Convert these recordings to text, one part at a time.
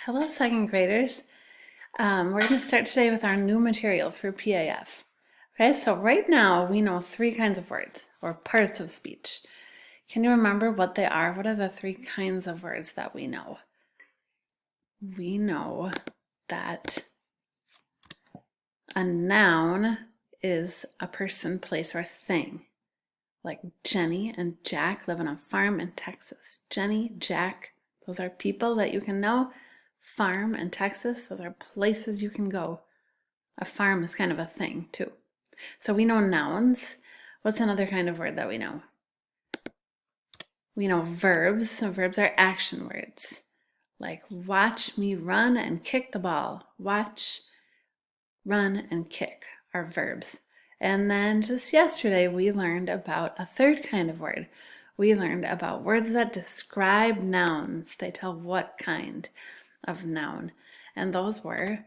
Hello, second graders. We're going to start today with our new material for PAF. Okay, so right now we know three kinds of words or parts of speech. Can you remember what they are? What are the three kinds of words that we know? We know that a noun is a person, place, or thing. Like Jenny and Jack live on a farm in Texas. Jenny, Jack, those are people that you can know. Farm and Texas, those are places you can go. A farm is kind of a thing too. So we know nouns. What's another kind of word that we know? We know verbs. So verbs are action words. Like watch me run and kick the ball. Watch, run, and kick are verbs. And then just yesterday we learned about a third kind of word. We learned about words that describe nouns. They tell what kind of noun, and those were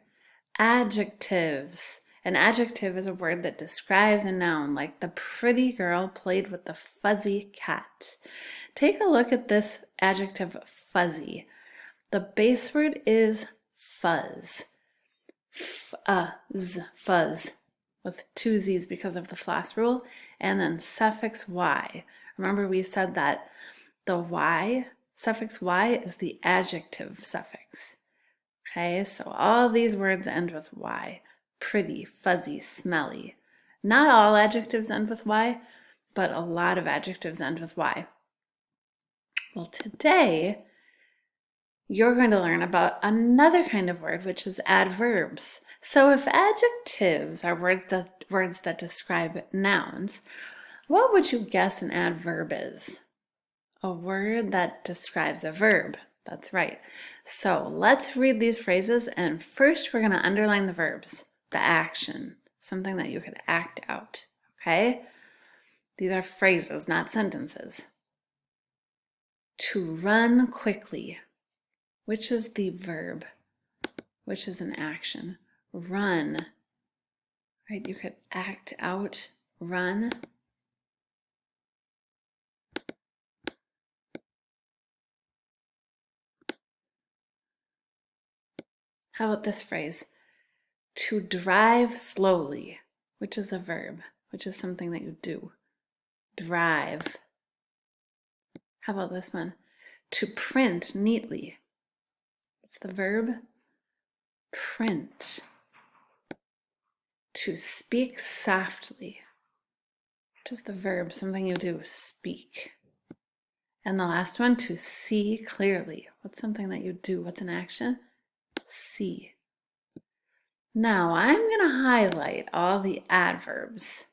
adjectives. An adjective is a word that describes a noun, like the pretty girl played with the fuzzy cat. Take a look at this adjective fuzzy. The base word is fuzz. Fuzz, with two Z's because of the floss rule, and then suffix Y. Remember we said that the Y, suffix Y, is the adjective suffix. Okay, so all these words end with Y. Pretty, fuzzy, smelly. Not all adjectives end with Y, but a lot of adjectives end with Y. Well, today you're going to learn about another kind of word, which is adverbs. So if adjectives are words that describe nouns, what would you guess an adverb is? A word that describes a verb. That's right. So let's read these phrases, and first we're going to underline the verbs, the action, something that you could act out, okay? These are phrases, not sentences. To run quickly, which is the verb, which is an action. Run, right? You could act out, run. How about this phrase? To drive slowly, which is a verb, which is something that you do. Drive. How about this one? To print neatly. What's the verb? Print. To speak softly, which is the verb, something you do, speak. And the last one, to see clearly. What's something that you do? What's an action? See. Now I'm going to highlight all the adverbs,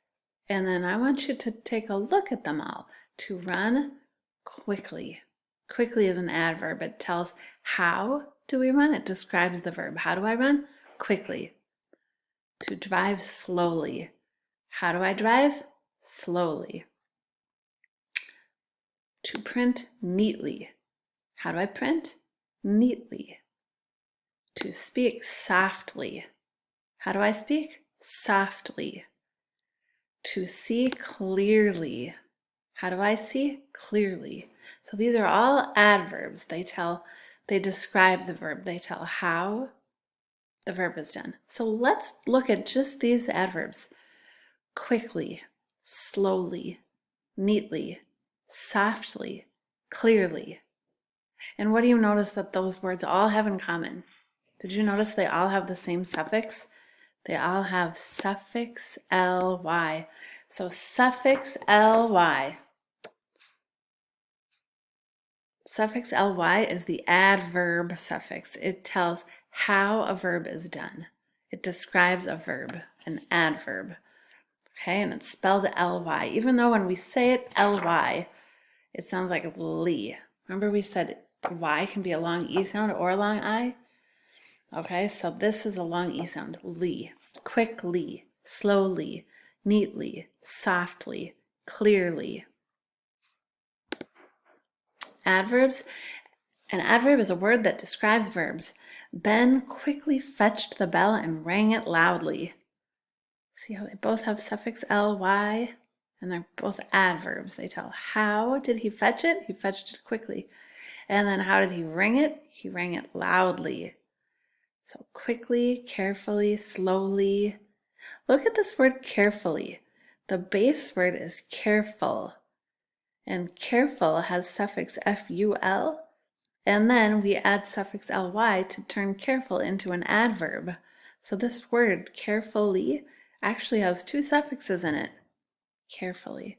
and then I want you to take a look at them all. To run quickly. Quickly is an adverb. It tells how do we run. It describes the verb. How do I run? Quickly. To drive slowly. How do I drive? Slowly. To print neatly. How do I print? Neatly. To speak softly. How do I speak? Softly. To see clearly. How do I see? Clearly. So these are all adverbs. They describe the verb. They tell how the verb is done. So let's look at just these adverbs. Quickly, slowly, neatly, softly, clearly. And what do you notice that those words all have in common? Did you notice they all have the same suffix? They all have suffix ly. So suffix ly. Suffix ly is the adverb suffix. It tells how a verb is done. It describes a verb, an adverb. Okay, and it's spelled ly. Even though when we say it ly, it sounds like lee. Remember we said y can be a long e sound or a long I? Okay, so this is a long e sound, lee. Quickly, slowly, neatly, softly, clearly. Adverbs. An adverb is a word that describes verbs. Ben quickly fetched the bell and rang it loudly. See how they both have suffix ly, and they're both adverbs. They tell how did he fetch it? He fetched it quickly. And then how did he ring it? He rang it loudly. So quickly, carefully, slowly. Look at this word carefully. The base word is careful. And careful has suffix ful. And then we add suffix ly to turn careful into an adverb. So this word carefully actually has two suffixes in it. Carefully.